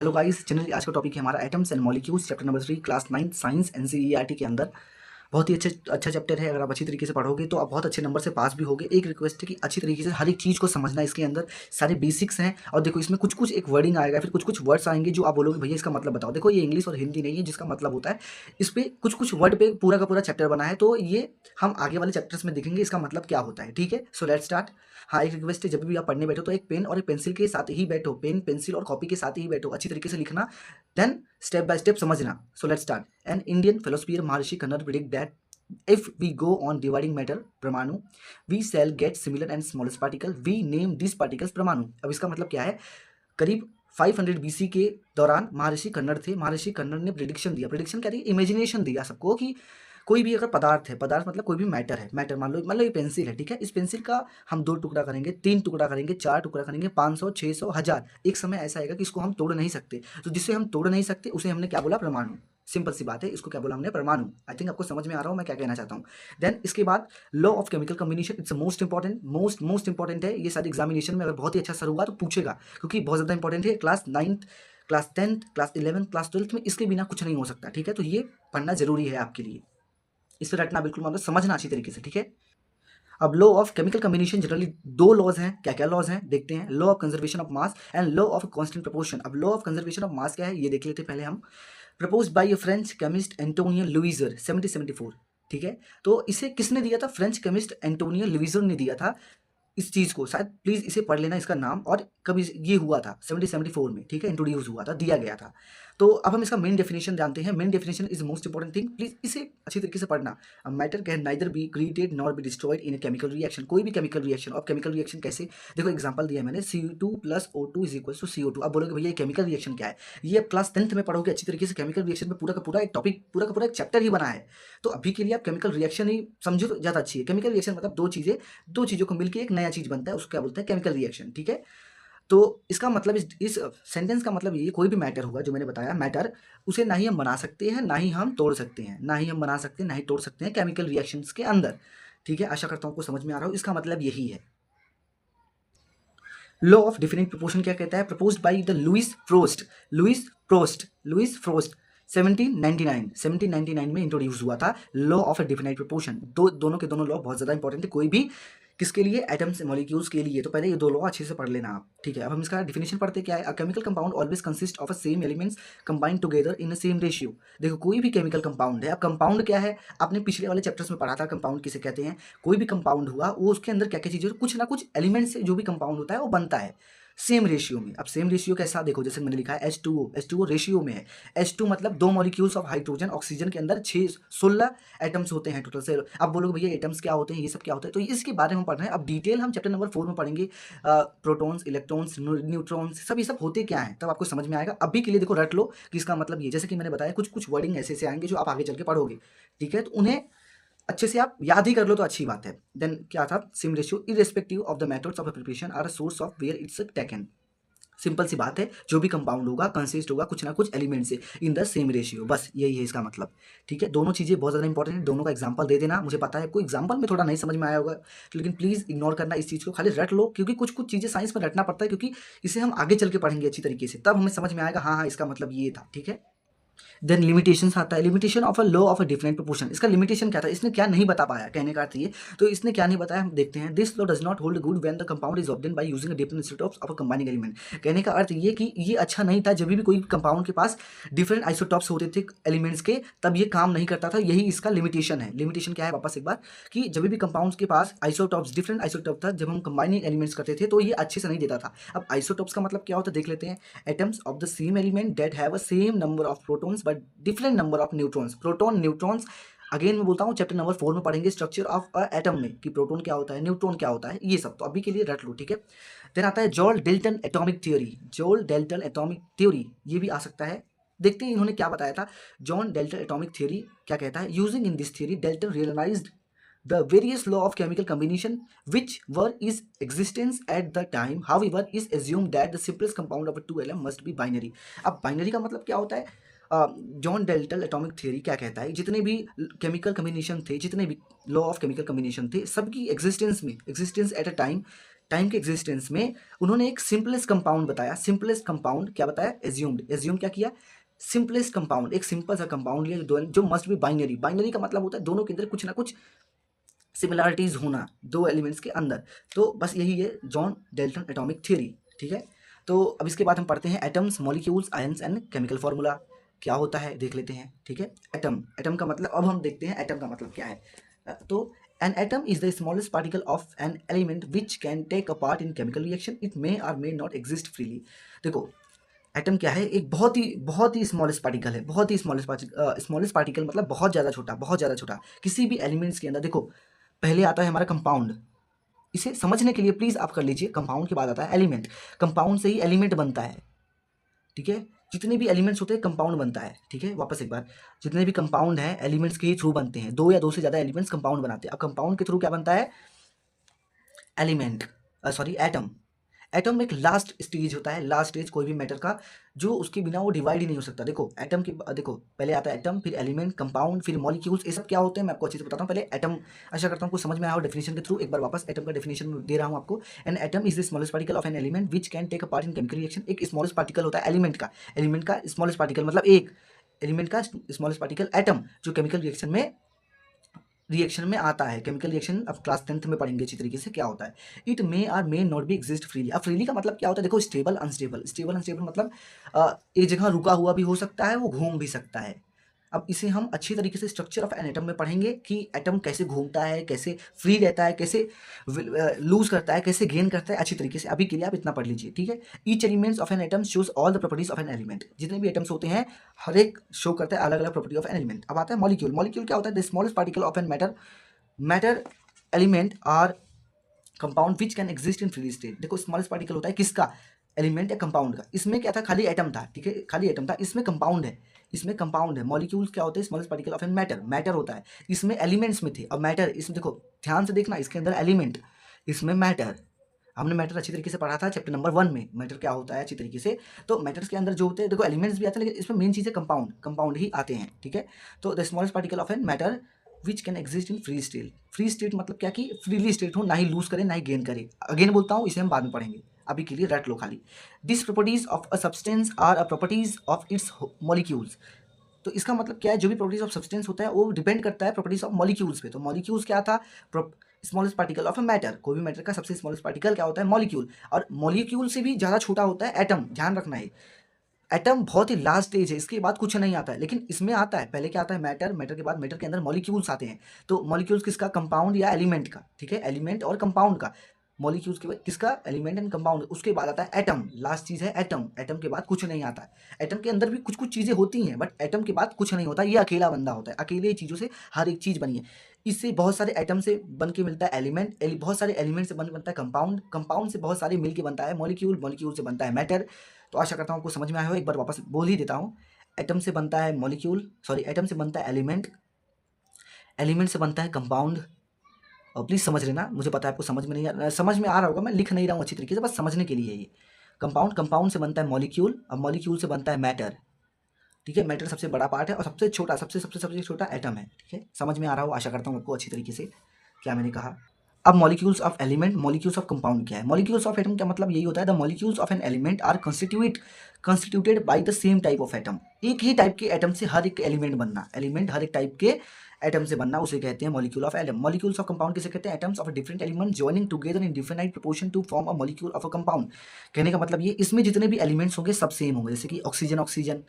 Hello guys, generally आज का topic है हमारा atoms and molecules, chapter number 3, class 9 science NCERT के अंदर। बहुत ही अच्छा चैप्टर है। अगर आप अच्छी तरीके से पढ़ोगे तो आप बहुत अच्छे नंबर से पास भी होगे। एक रिक्वेस्ट है कि अच्छी तरीके से हर एक चीज़ को समझना, इसके अंदर सारे बेसिक्स हैं। और देखो, इसमें कुछ कुछ एक वर्डिंग आएगा, फिर कुछ कुछ वर्ड्स आएंगे जो आप बोलोगे भैया इसका मतलब बताओ। देखो, ये इंग्लिश और हिंदी नहीं है जिसका मतलब होता है। इस पे कुछ कुछ वर्ड पे पूरा का पूरा चैप्टर बना है, तो ये हम आगे वाले चैप्टर्स में देखेंगे इसका मतलब क्या होता है। ठीक है, सो लेट्स स्टार्ट। हाँ, एक रिक्वेस्ट है, जब भी आप पढ़ने बैठो तो एक पेन और एक पेंसिल के साथ ही बैठो। पेन, पेंसिल और कॉपी के साथ ही बैठो, अच्छी तरीके से लिखना, देन स्टेप बाय स्टेप समझना। So let's start. An Indian philosopher Maharshi Kannada predict that if we go on dividing matter परमाणु, we shall get similar and smallest particle, we name these particles परमाणु। अब इसका मतलब क्या है? करीब 500 बीसी के दौरान महर्षि कन्नड़ थे। महर्षि कन्नड़ ने प्रिडिक्शन दिया। प्रिडिक्शन क्या दी? इमेजिनेशन दिया सबको कि कोई भी अगर पदार्थ है, पदार्थ मतलब कोई भी मैटर है, मैटर मान लो ये पेंसिल है, ठीक है। इस पेंसिल का हम 2 टुकड़ा करेंगे, 3 टुकड़ा करेंगे, 4 टुकड़ा करेंगे, 500, 600, 1000। एक समय ऐसा आएगा कि इसको हम तोड़ नहीं सकते। तो जिसे हम तोड़ नहीं सकते उसे हमने क्या बोला? परमाणु। सिंपल सी बात है, इसको क्या बोला हमने? परमाणु। आई थिंक आपको समझ में आ रहा हूँ मैं क्या कहना चाहता हूँ। देन इसके बाद law of chemical combination, it's most important, most important है। ये शायद एग्जामिनेशन में अगर बहुत ही अच्छा सर हुआ तो पूछेगा, क्योंकि बहुत ज़्यादा इंपॉर्टेंट है। Class 9th, class 10th, class 11th, class 12th में इसके बिना कुछ नहीं हो सकता। ठीक है, तो ये पढ़ना जरूरी है आपके लिए। इसे रटना बिल्कुल, मतलब समझना अच्छी तरीके से। ठीक है, अब law of chemical combination, generally 2 laws हैं। क्या क्या लॉज हैं देखते हैं? Law of conservation of mass and law of constant proportion. अब law of conservation of mass क्या है ये देख लेते हैं पहले हम। Proposed by a French chemist Antonio Lavoisier 1774। ठीक है, तो इसे किसने दिया था? फ्रेंच केमिस्ट एंटोनियो लुइजर ने दिया था इस चीज़ को। शायद प्लीज़ इसे पढ़ लेना, इसका नाम। और कभी ये हुआ था 1774 में, ठीक है, इंट्रोड्यूस हुआ था, दिया गया था। तो अब हम इसका मेन डेफिनेशन जानते हैं। Main definition is most important thing, please इसे अच्छी तरीके से पढ़ना। Matter can neither be created nor be destroyed in a chemical reaction. कोई भी केमिकल रिएक्शन, और केमिकल रिएक्शन कैसे? देखो एग्जांपल दिया है मैंने, Cu2 plus O2 is equal to CO2। अब बोलोगे भैया ये केमिकल रिएक्शन क्या है? ये आप क्लास 10th में पढ़ोगे अच्छी तरीके से। केमिकल रिएक्शन में पूरा का पूरा एक टॉपिक, पूरा का पूरा एक चैप्टर ही बना है। तो अभी के लिए आप केमिकल रिएक्शन ही समझो तो ज़्यादा अच्छी है। केमिकल रिएक्शन मतलब दो चीज़ों को मिलकर एक नया चीज़ बनता है, उसको क्या बोलते हैं? Chemical reaction. ठीक है, तो इसका मतलब इस सेंटेंस का मतलब ये, कोई भी मैटर होगा जो मैंने बताया मैटर, उसे ना ही हम बना सकते हैं ना ही हम तोड़ सकते हैं, ना ही हम बना सकते हैं ना ही तोड़ सकते हैं केमिकल रिएक्शंस के अंदर। ठीक है, आशा करता हूँ आपको समझ में आ रहा हो। इसका मतलब यही है। लॉ ऑफ डिफिनिट प्रोपोर्शन क्या कहता है? Proposed by the Louis Proust 1799 में इंट्रोड्यूस हुआ था लॉ ऑफ डिफिनाइट प्रोपोर्शन। दोनों के दोनों लॉ बहुत ज़्यादा इंपॉर्टेंट है, कोई भी किसके लिए? एटम्स मॉलिक्यूल्स के लिए। तो पहले ये 2 लॉ अच्छे से पढ़ लेना आप। ठीक है, अब हम इसका डिफिनेशन पढ़ते क्या है। A chemical compound always consist of a same elements combined together in a same ratio. देखो, कोई भी केमिकल कंपाउंड है। अब कंपाउंड क्या है? आपने पिछले वाले चैप्टर्स में पढ़ा था कंपाउंड किसे कहते हैं। कोई भी कंपाउंड हुआ वो उसके अंदर क्या क्या चीज़ें, कुछ ना कुछ एलिमेंट से जो भी कंपाउंड होता है वो बनता है सेम रेशियो में। अब सेम रेशियो कैसा? देखो, जैसे मैंने लिखा है H2O रेशियो में है। H2 मतलब 2 मॉलिक्यूल्स ऑफ हाइड्रोजन, ऑक्सीजन के अंदर 16 एटम्स होते हैं टोटल से। अब बोलोगे भैया एटम्स क्या होते हैं, ये सब क्या होता है? तो इसके बारे में पढ़ रहे हैं। अब डिटेल हम चैप्टर नंबर 4 में पढ़ेंगे। प्रोटॉन्स, इलेक्ट्रॉन्स, न्यूट्रॉन्स, सब ये सब होते क्या हैं तब आपको समझ में आएगा। अभी के लिए देखो रट लो कि इसका मतलब ये, जैसे कि मैंने बताया कुछ कुछ वर्डिंग ऐसे ऐसे आएंगे जो आप आगे चल के पढ़ोगे। ठीक है, तो उन्हें अच्छे से आप याद ही कर लो तो अच्छी बात है। देन क्या था? Same ratio irrespective of the methods of preparation or a source of where it's taken. Simple सी बात है, जो भी कंपाउंड होगा कंसिस्ट होगा कुछ ना कुछ एलिमेंट से इन द सेम रेशियो, बस यही है इसका मतलब। ठीक है, दोनों चीज़ें बहुत ज़्यादा इंपॉर्टेंट है। दोनों का एग्जांपल दे देना। मुझे पता है आपको एग्जांपल में थोड़ा नहीं समझ में आया होगा, लेकिन प्लीज़ इग्नोर करना इस चीज़ को, खाली रट लो, क्योंकि कुछ कुछ चीज़ें साइंस में रटना पड़ता है, क्योंकि इसे हम आगे चल के पढ़ेंगे अच्छी तरीके से, तब हमें समझ में आएगा हाँ हाँ इसका मतलब ये था। ठीक है, देन लिमिटेशंस आता है। Limitation of a law of a different proportion, इसका लिमिटेशन क्या था? इसने क्या नहीं बता पाया, कहने का अर्थ ये। तो इसने क्या नहीं बताया हम देखते हैं। This law does not hold good when the compound is obtained by using a different isotopes of a combining element. कहने का अर्थ ये कि ये अच्छा नहीं था जब भी कोई कंपाउंड के पास डिफरेंट आइसोटोप्स होते थे एलिमेंट्स के, तब ये काम नहीं करता था। यही इसका लिमिटेशन है। लिमिटेशन क्या है वापस एक बार, कि जब भी कंपाउंड्स के पास आइसोटोप्स, डिफरेंट आइसोटोप था, जब हम कंबाइनिंग एलिमेंट्स करते थे तो ये अच्छे से नहीं देता था। अब आइसोटोप्स का मतलब क्या होता है देख लेते हैं। atoms of the same element that have a same number of protons but different number of neutrons। Proton, neutrons, again मैं बोलता हूँ चैप्टर नंबर 4 में पढ़ेंगे स्ट्रक्चर ऑफ अ एटम में, कि प्रोटॉन क्या होता है, न्यूट्रॉन क्या होता है, ये सब तो अभी के लिए रट लो। ठीक है, देन आता है John Dalton atomic theory. John Dalton atomic theory ये भी आ सकता है। देखते हैं इन्होंने क्या बताया था। जॉन डेल्टन एटॉमिक थ्योरी क्या कहता है? Using in this theory Dalton realised the various law of chemical combination which were is existence at the time, however is assumed that the simplest compound of a two element must be binary। अब binary का मतलब क्या होता है? John Dalton atomic theory क्या कहता है? जितने भी केमिकल कम्बिनेशन थे, जितने भी लॉ ऑफ केमिकल कम्बिनेशन थे, सबकी एग्जिस्टेंस में, existence at a time time के एग्जिस्टेंस में उन्होंने एक सिंपलेस्ट कंपाउंड बताया। सिंपलेस्ट कंपाउंड क्या बताया? एज्यूम्ड। एज्यूम क्या किया? सिंपलेस्ट कंपाउंड, एक सिंपल सा कंपाउंड लिया जो मस्ट बी बाइनरी। बाइनरी का मतलब होता है दोनों के अंदर कुछ ना कुछ सिमिलरिटीज होना, दो एलिमेंट्स के अंदर। तो बस यही है जॉन डेल्टन एटॉमिक थ्योरी। ठीक है, तो अब इसके बाद हम पढ़ते हैं atoms, molecules, ions and chemical formula क्या होता है देख लेते हैं। ठीक है, एटम, एटम का मतलब अब हम देखते हैं एटम का मतलब क्या है। तो an atom is the smallest particle of an element which can take a part in chemical reaction, it may or may not exist freely. देखो एटम क्या है? एक बहुत ही स्मॉलेस्ट पार्टिकल है, बहुत ही स्मॉलेस्ट पार्टिकल मतलब बहुत ज़्यादा छोटा, बहुत ज़्यादा छोटा किसी भी एलिमेंट्स के अंदर। देखो पहले आता है हमारा कंपाउंड, इसे समझने के लिए प्लीज़ आप कर लीजिए, कंपाउंड के बाद आता है एलिमेंट। कंपाउंड से ही एलिमेंट बनता है। ठीक है, जितने भी एलिमेंट्स होते हैं कंपाउंड बनता है। ठीक है, वापस एक बार, जितने भी कंपाउंड हैं एलिमेंट्स के ही थ्रू बनते हैं, दो या दो से ज़्यादा एलिमेंट्स कंपाउंड बनाते हैं। अब कंपाउंड के थ्रू क्या बनता है? Element, sorry atom. एटम एक लास्ट स्टेज होता है, लास्ट स्टेज कोई भी मैटर का, जो उसके बिना वो डिवाइड ही नहीं हो सकता। देखो एटम की, देखो पहले आता है एटम, फिर एलिमेंट, कंपाउंड, फिर मॉलिक्यूल्स। ये सब क्या होते हैं मैं आपको अच्छे से बताता हूँ। पहले एटम, आशा करता हूँ कुछ समझ में आया हो डेफिनेशन के थ्रू। एक बार वापस एटम का डेफिनेशन दे रहा हूँ आपको। An atom is the smallest particle of an element which can take a part in chemical reaction. एक स्मॉलेस्ट पार्टिकल होता है एलिमेंट का, एलिमेंट का स्मॉलेस्ट पार्टिकल मतलब एक एलिमेंट का स्मॉलेस्ट पार्टिकल एटम, जो केमिकल रिएक्शन में आता है। केमिकल रिएक्शन अब क्लास 10th में पढ़ेंगे अच्छी तरीके से क्या होता है। It may or may not be exist freely. अब फ्रीली का मतलब क्या होता है? देखो स्टेबल अनस्टेबल, स्टेबल अनस्टेबल मतलब एक जगह रुका हुआ भी हो सकता है, वो घूम भी सकता है। अब इसे हम अच्छी तरीके से स्ट्रक्चर ऑफ एन एटम में पढ़ेंगे कि एटम कैसे घूमता है, कैसे फ्री रहता है, कैसे लूज करता है, कैसे गेन करता है, अच्छी तरीके से। अभी के लिए आप इतना पढ़ लीजिए। ठीक है, each elements of an atom shows all the properties of an element. जितने भी एटम्स होते हैं हर एक शो करता है अलग अलग प्रॉपर्टी ऑफ एन एलिमेंट। अब आता है मॉलिक्यूल। मॉलिक्यूल क्या होता है? The smallest particle of an matter element or compound which can exist in free state. देखो स्मॉलेस्ट पार्टिकल होता है किसका? एलिमेंट या कंपाउंड का। इसमें क्या था? खाली एटम था। ठीक है, खाली एटम था, इसमें कंपाउंड है, इसमें कंपाउंड है। मॉलिक्यूल्स क्या होते हैं? Smallest particle of an matter, matter होता है। इसमें एलिमेंट्स में थे, अब मैटर, इसमें देखो ध्यान से देखना, इसके अंदर एलिमेंट, इसमें मैटर। हमने मैटर अच्छी तरीके से पढ़ा था चैप्टर नंबर 1 में, मैटर क्या होता है अच्छी तरीके से। तो मैटर्स के अंदर जो होते हैं, देखो एलिमेंट्स भी आते हैं, लेकिन इसमें मेन चीज़ है कंपाउंड, कंपाउंड ही आते हैं। ठीक है, तो the smallest particle of an matter which can exist in free state. Free state मतलब क्या कि फ्रीली स्टेट हो, ना ही लूज करे ना ही गेन करे। अगेन बोलता हूँ, इसे हम बाद में पढ़ेंगे, अभी के लिए रट लो खाली। This properties of a substance are a properties of its molecules. तो इसका मतलब क्या है? जो भी प्रॉपर्टीज ऑफ सब्सटेंस होता है वो डिपेंड करता है प्रॉपर्टीज ऑफ मॉलिक्यूल्स पे। तो मॉलिक्यूल्स क्या था? Smallest particle of a matter. कोई भी मैटर का सबसे स्मॉलेस्ट पार्टिकल क्या होता है? मॉलिक्यूल। और मॉलिक्यूल से भी ज़्यादा छोटा होता है एटम, ध्यान रखना है। एटम बहुत ही लास्ट स्टेज है, इसके बाद कुछ नहीं आता है, लेकिन इसमें आता है। पहले क्या आता है? मैटर, मैटर के बाद मैटर के अंदर मॉलिक्यूल्स आते हैं। तो मॉलिक्यूल्स किसका? कंपाउंड या एलिमेंट का। ठीक है, एलिमेंट और कंपाउंड का। मॉलिक्यूल्स के बाद किसका? Element and compound. उसके बाद आता है एटम, लास्ट चीज़ है एटम। एटम के बाद कुछ नहीं आता है। एटम के अंदर भी कुछ कुछ चीज़ें होती हैं, बट एटम के बाद कुछ नहीं होता। ये अकेला बंदा होता है, अकेले ही चीज़ों से हर एक चीज़ बनी है। इससे बहुत सारे एटम से बन के मिलता है एलिमेंट, बहुत सारे एलिमेंट से बनता है कंपाउंड, कंपाउंड से बहुत सारे मिल के बनता है मॉलिक्यूल, मॉलिक्यूल से बनता है मैटर। तो आशा करता हूँ आपको समझ में आया हो। एक बार वापस बोल ही देता हूँ। एटम से बनता है मॉलिक्यूल, सॉरी एटम से बनता है एलिमेंट, एलिमेंट से बनता है कंपाउंड। और प्लीज़ समझ लेना, मुझे पता है आपको समझ में नहीं समझ में आ रहा होगा, मैं लिख नहीं रहा हूँ अच्छी तरीके से, बस समझने के लिए ये। कंपाउंड, कंपाउंड से बनता है मॉलिक्यूल, अब मॉलिक्यूल से बनता है मैटर। ठीक है, मैटर सबसे बड़ा पार्ट है और सबसे छोटा, सबसे सबसे सबसे छोटा एटम है। ठीक है, समझ में आ रहा हो आशा करता हूँ आपको अच्छी तरीके से क्या मैंने कहा। अब molecules of element, molecules of compound क्या है? मॉलिक्यूल्स ऑफ एटम का मतलब यही होता है, the molecules of an element are constituted by the same type of atom. एक ही टाइप के एटम से हर एक एलिमेंट बनना, एलिमेंट हर एक टाइप के एटम से बनना, उसे कहते हैं molecule of atom. Molecules of compound किसे कहते हैं? Atoms of different element joining together in different proportion to form a molecule of a compound. कहने का मतलब ये, इसमें जितने भी एलिमेंट्स होंगे सब सेम होंगे, जैसे कि oxygen oxygen,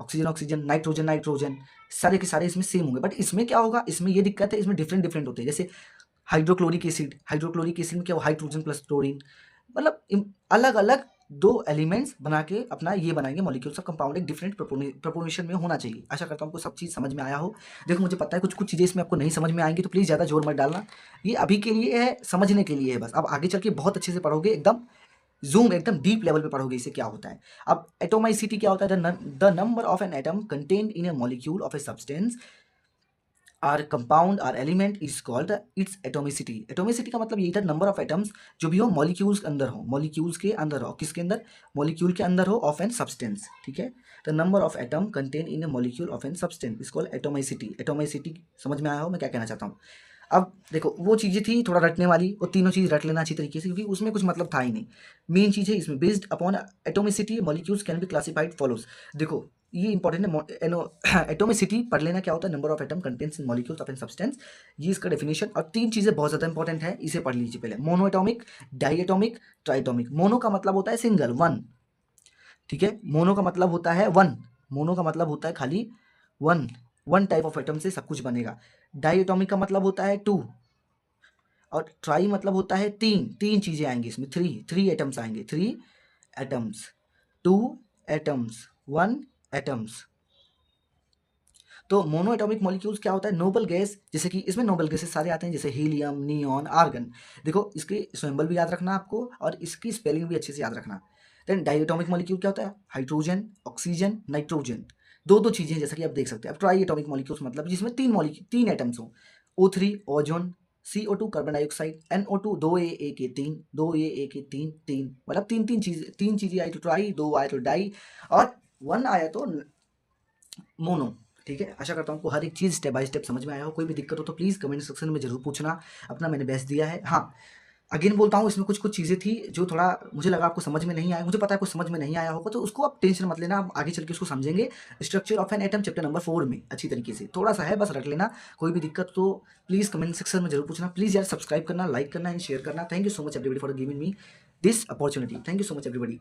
oxygen oxygen, nitrogen nitrogen, सारे के सारे इसमें सेम होंगे। बट इसमें क्या होगा? इसमें ये दिक्कत है, इसमें डिफरेंट डिफरेंट होते हैं। जैसे हाइड्रोक्लोरिक एसिड, हाइड्रोक्लोरिक एसिड में क्या हो? हाइड्रोजन प्लस क्लोरीन, मतलब अलग अलग दो एलिमेंट्स बना के अपना ये बनाएंगे मॉलिक्यूल्स ऑफ कंपाउंड। एक डिफरेंट प्रोपोर्शन में होना चाहिए। आशा करता हूँ आपको सब चीज़ समझ में आया हो। देखो मुझे पता है कुछ कुछ चीज़ें इसमें आपको नहीं समझ में आएंगी, तो प्लीज़ ज़्यादा जोर मत डालना, ये अभी के लिए है, समझने के लिए है बस। अब आगे चल के बहुत अच्छे से पढ़ोगे, एकदम जूम, एकदम डीप लेवल पे पढ़ोगे इसे क्या होता है। अब एटोमाइसिटी क्या होता है? The number of an atom contained in a molecule of a substance or compound or element is called its atomicity. Atomicity का मतलब यही था, नंबर ऑफ एटम्स जो भी हो मॉलिक्यूल्स के अंदर हो, मॉलिक्यूल्स के अंदर हो, किसके अंदर? मॉलिक्यूल के अंदर हो ऑफ एन सब्सटेंस। ठीक है, the number of atom contain in a molecule of an substance is called atomicity. Atomicity समझ में आया हो मैं क्या कहना चाहता हूँ। अब देखो वो चीज़ें थी थोड़ा रटने वाली, और तीनों चीज़ रट लेना अच्छी तरीके से, क्योंकि उसमें कुछ मतलब था ही नहीं। मेन चीज़ है इसमें, based upon atomicity molecules can be classified follows. देखो ये इंपॉर्टेंट है, एटोमिसिटी पढ़ लेना क्या होता है, number of atom contains in molecules of an substance, ये इसका डेफिनेशन। और तीन चीज़ें बहुत ज़्यादा इंपॉर्टेंट है, इसे पढ़ लीजिए पहले। Mono atomic, di atomic, triatomic. Mono का मतलब होता है सिंगल, वन, ठीक है। मोनो का मतलब होता है वन, मोनो का मतलब होता है खाली one, one type of atom से सब कुछ बनेगा। डाई एटॉमिक का मतलब होता है टू, और ट्राई मतलब होता है तीन, तीन चीजें आएंगी इसमें, थ्री, थ्री एटम्स आएंगे, three atoms, two atoms, one atoms. तो मोनो एटॉमिक मॉलिक्यूल्स क्या होता है, नोबल गैस, जैसे कि इसमें नोबल गैसेस सारे आते हैं, जैसे हीलियम, नियॉन, आर्गन। देखो इसके सिंबल भी याद रखना आपको, और इसकी स्पेलिंग भी अच्छे से याद रखना। देन डाइएटॉमिक मॉलिक्यूल क्या होता है, हाइड्रोजन, ऑक्सीजन, नाइट्रोजन, दो दो चीजें जैसा कि आप देख सकते हैं। अब ट्राई एटॉमिक मॉलिक्यूल्स मतलब जिसमें तीन मॉलिक्यूल, तीन एटम्स हो, O3 ozone, CO2 carbon dioxide, NO2 दो ए के तीन, दो ए के तीन, तीन, मतलब तीन तीन चीजें, तीन चीजें आई तो ट्राई, दो आए तो डाई, और वन आया तो मोनो। ठीक है, आशा करता हूँ आपको हर एक चीज़ स्टेप बाय स्टेप समझ में आया हो। कोई भी दिक्कत हो तो प्लीज़ कमेंट सेक्शन में जरूर पूछना, अपना मैंने बेस्ट दिया है। हाँ, अगेन बोलता हूँ, इसमें कुछ कुछ चीज़ें थी जो थोड़ा मुझे लगा आपको समझ में नहीं आया, मुझे पता है आपको समझ में नहीं आया होगा, तो उसको आप टेंशन मत लेना, आप आगे चल के उसको समझेंगे। Structure of an atom chapter number 4 में अच्छी तरीके से, थोड़ा सा है बस रख लेना। कोई भी दिक्कत तो प्लीज़ कमेंट सेक्शन में जरूर पूछना। प्लीज़ यार सब्सक्राइब करना, लाइक करना एंड शेयर करना। Thank you so much everybody for giving me this opportunity. Thank you so much everybody.